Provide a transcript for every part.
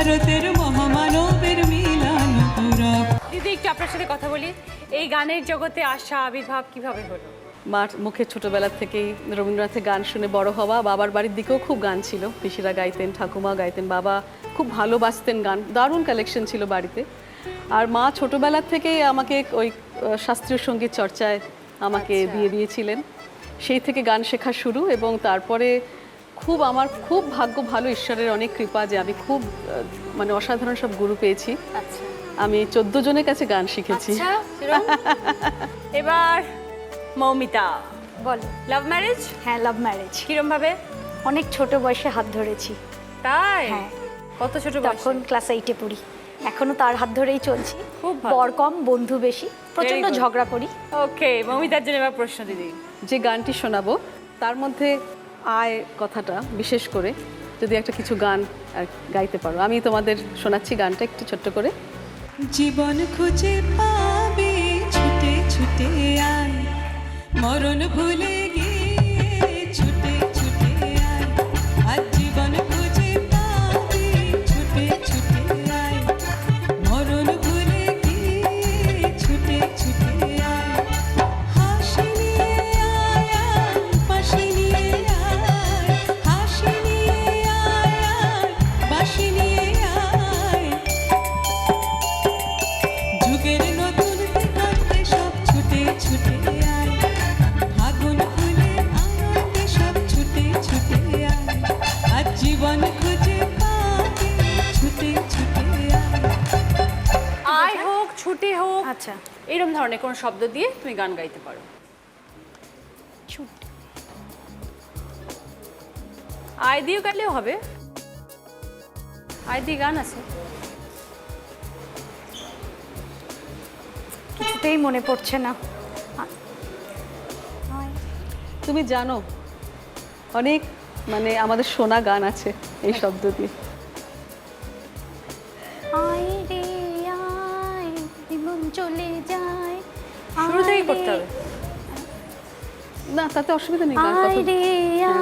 ভারতের মহামানবের মিলন গৌরব। দিদি একটু আপনার সাথে কথা বলি, এই গানের জগতে আসা আবির্ভাব কিভাবে হলো? মার মুখে ছোটবেলা থেকেই রবীন্দ্রনাথের গান শুনে বড় হওয়া। বাবার বাড়ির দিকেও খুব গান ছিল, পিসিরা গাইতেন, ঠাকুমা গাইতেন, বাবা খুব ভালোবাসতেন গান, দারুণ কালেকশন ছিল বাড়িতে। আর মা ছোটবেলা থেকেই আমাকে ওই শাস্ত্রীয় সঙ্গীত চর্চায় আমাকে দিয়ে দিয়েছিলেন। সেই থেকে গান শেখা শুরু, এবং তারপরে আমার খুব ভাগ্য ভালো, ঈশ্বরের অনেক কৃপা যে আমি খুব মানে অসাধারণ সব গুরু পেয়েছি। আমি 14 জনের কাছে গান শিখেছি। এবার মৌমিতা, বলো। Love marriage? হ্যাঁ, লাভ ম্যারেজ। কিরম ভাবে? অনেক ছোট বয়সে হাত ধরেছি। তাই? হ্যাঁ। কত ছোট বয়সে? তখন ক্লাস 8-এ পড়ি। এখনো তার হাত ধরেই চলছি। খুব ভালো। বর কম, বন্ধু বেশি, প্রচন্ড good. ঝগড়া করি। ওকে, মৌমিতার জন্য এবার প্রশ্ন দিদি। যে গানটি শোনাবো তার মধ্যে আয় কথাটা বিশেষ করে যদি একটা কিছু গান গাইতে পারো। আমি তোমাদের শোনাচ্ছি গানটা একটু ছোট্ট করে। জীবন খুঁজে পাবে ছুটে ছুটে আয়, মরণ ভুলে গিয়ে ছুটে ছুটে আয়। আর জীবন খুঁজে পাবে ছুটে ছুটে আয়, মরণ ভুলে গিয়ে ছুটে ছুটে আয়। হাসি নিয়ে আয় আয়, বাঁশি নিয়ে আয়, হাসি নিয়ে আয় আয়, বাঁশি নিয়ে আয়। যুগের নতুন দিগন্তে সব ছুটে ছুটে আয়, ফাগুন ফুলে আনন্দে সব ছুটে ছুটে আয়। আর জীবন খুঁজে পাবে ছুটে ছুটে আয়। আয় হোক, ছুটি হোক, আচ্ছা। এরকম ধরনের কোন শব্দ দিয়ে তুমি গান গাইতে পারো। ছুট। আয় দিয়েও গাইলেও হবে। আয় দিয়ে গান আছে? কিছুতেই মনে পড়ছে না। তুমি জানো অনেক মানে আমাদের শোনা গান আছে এই শব্দ দিয়ে। আয় রে আয়, জীবন চলে যায়। শুরু থেকেই আয় করতে রে, হবে। না তাতে অসুবিধা নেই, গান আয় কথা রে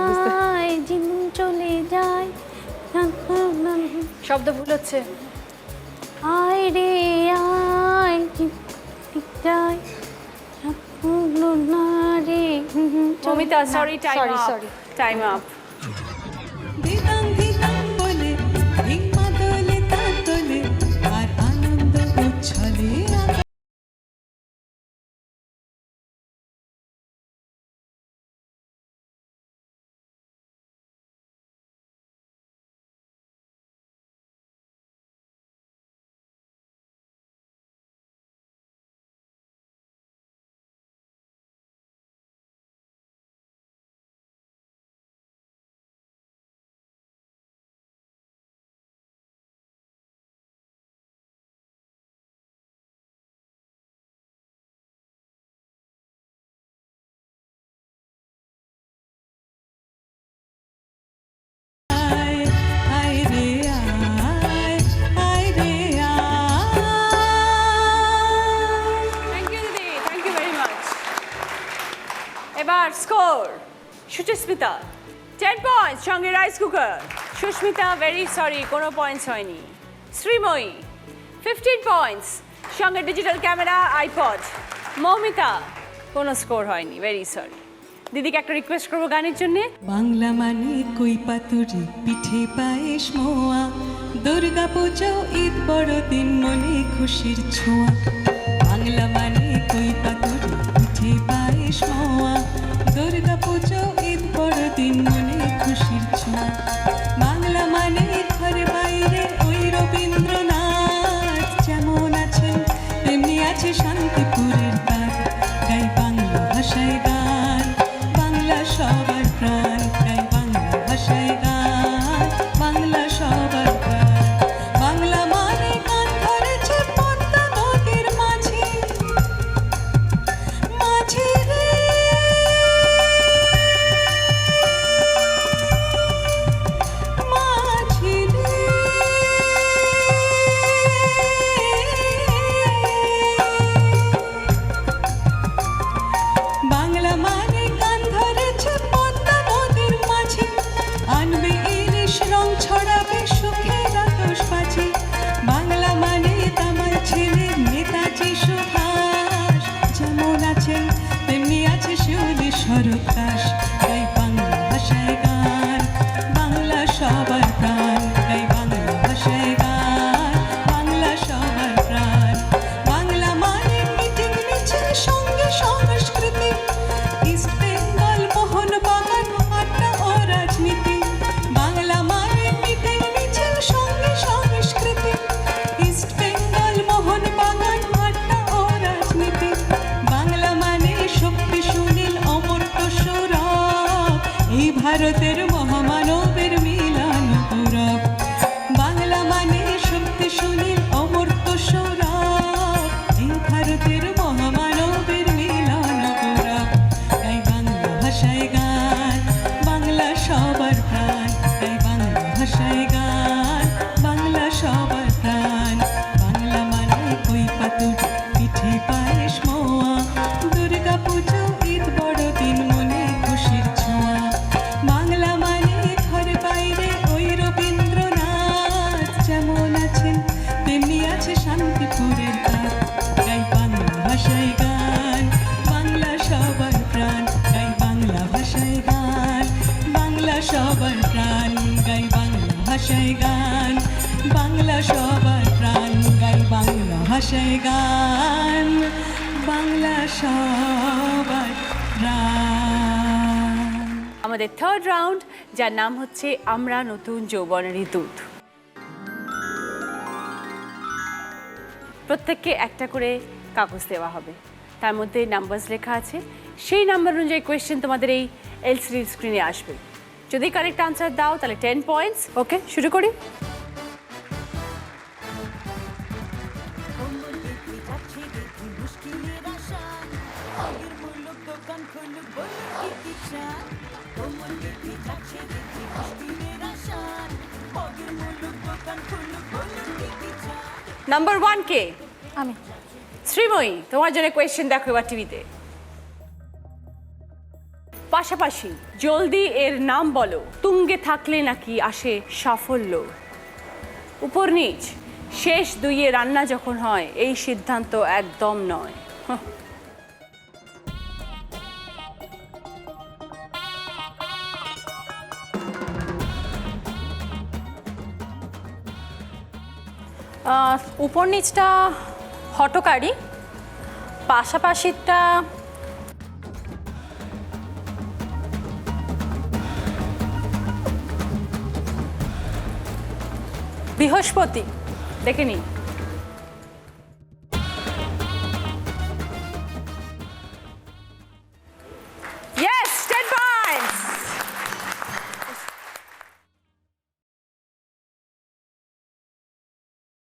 বুঝতে। আয়, জীবন চলে যায়। শব্দ ভুল হচ্ছে। আয় রে আয়, জীবন যায়। না রে। Moumita, sorry, time sorry up. Sorry. Time up. দিতাম দিতাম বলে ভিমা দোলে তা তোলে, আর আনন্দ উচ্ছলে আয়, আয় রে আয়, আয় রে আয়। থ্যাংক ইউ দিদি, থ্যাংক ইউ ভেরি মাচ। এবার স্কোর। সুচিস্মিতা 10 পয়েন্টস, সঙ্গে rice cooker. Susmita, very sorry, কোনো পয়েন্টস হয়নি। শ্রীময়ী 15 পয়েন্টস, সঙ্গে ডিজিটাল ক্যামেরা, আইপড। মৌমিতা, কোনো স্কোর হয়নি, ভেরি সরি। দিদিকে একটা রিকোয়েস্ট করবো গানের জন্যে। বাংলা মানে কই পাতুরি, পিঠে পায়েস মোয়া, দুর্গা পুজো ঈদ বড়দিন, মনে খুশির ছোঁয়া। বাংলা মানে কই পাতুরি, পিঠে পায়েস মোয়া, দুর্গা পুজো ঈদ বড়দিন, মনে খুশির ছোঁয়া। বাংলা মানে ঘরে বাইরে ওই রবীন্দ্রনাথ, যেমন আছেন তেমনি আছে শান্তিপুরের তার। গাই বাংলা ভাষায় গান, বাংলা সবার প্রাণ, গাই বাংলা ভাষায় গান, বাংলা সবার প্রাণ। বাংলা মানে গান ধরেছে পদ্মা নদীর মাঝে, মাঝে রে মাঝে রে। বাংলা মানে গান ধরেছে পদ্মা নদীর ভারতের মহামানবের মিলন গৌরব বাংলা মানে শক্তি সুনীল অমর্ত্য সৌরভ এই ভারতের মহামানবের মিলন গৌরব গাই বাংলা ভাষায় গান বাংলা সবার প্রাণ গাই বাংলা ভাষায় গান বাংলা সবার প্রাণ বাংলা মানে কই পাতুর পিঠে পায়েস মোয়া দুর্গা পুজো ঈদ বড়দিন মনে খুশির ছোঁয়া বাংলা মানে ঘরে বাইরে ওই রবীন্দ্রনাথ যেমন আছেন তেমনি আছে শান্তিপুরের তার গাই বাংলা ভাষায় গান বাংলা সবার প্রাণ গাই বাংলা ভাষায় গান বাংলা সবার প্রাণ গাই বাংলা ভাষায় গান বাংলা সবার প্রাণ গাই বাংলা ভাষায় গান বাংলা সবার প্রাণ। আমাদের থার্ড রাউন্ড, যার নাম হচ্ছে আমরা নতুন যৌবনেরই দূত। প্রত্যেককে একটা করে কাগজ দেওয়া হবে, তার মধ্যে নাম্বারস লেখা আছে। সেই নাম্বার অনুযায়ী কোয়েশ্চেন তোমাদের এই এলসিডি স্ক্রিনে আসবে। যদি কারেক্ট আনসার দাও তাহলে 10 পয়েন্টস। ওকে, শুরু করি। নাম্বার 1 কে? আমি। শ্রীময়ী, তোমার জন্য কোয়েশ্চেন দেখো এবার টিভিতে। পাশাপাশি জলদি এর নাম বলো, তুঙ্গে থাকলে নাকি আসে সাফল্য। উপর নিচ শেষ দুইয়ে রান্না যখন হয় এই সিদ্ধান্ত একদম নয়। উপর নিচটা হটকারী, পাশাপাশিটা বৃহস্পতি। দেখে নিই।